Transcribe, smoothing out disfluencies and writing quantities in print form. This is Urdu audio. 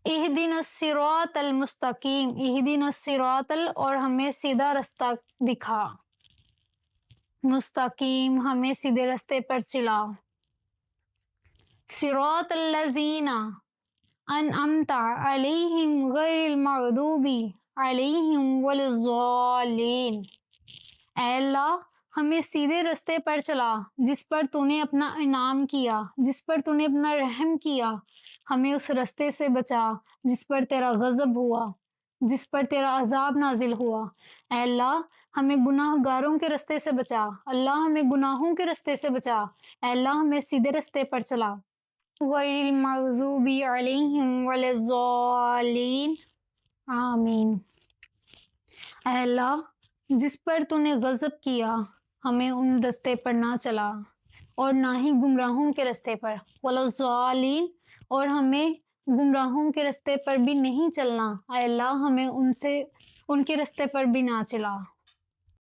اہدنا الصراط المستقیم، اہدنا الصراط اور ہمیں سیدھا رستہ دکھا، مستقیم ہمیں سیدھے رستے پر چلا، صراط الذین انعمت علیہم غیر المغضوب علیہم ولا الضالین۔ اے اللہ ہمیں سیدھے رستے پر چلا جس پر تو نے اپنا انعام کیا، جس پر تو نے اپنا رحم کیا، ہمیں اس رستے سے بچا جس پر تیرا غضب ہوا، جس پر تیرا عذاب نازل ہوا۔ اے اللہ ہمیں گناہ گاروں کے رستے سے بچا، اللہ ہمیں گناہوں کے رستے سے بچا، اے اللہ ہمیں سیدھے رستے پر چلا، غیر المغضوب علیہم ولا الضالین، آمین۔ اے اللہ جس پر تو نے غضب کیا ہمیں ان رستے پر نہ چلا اور نہ ہی گمراہوں کے رستے پر، ولا الضالین اور ہمیں گمراہوں کے رستے پر بھی نہیں چلنا، اے اللہ ہمیں ان کے رستے پر بھی نہ چلا۔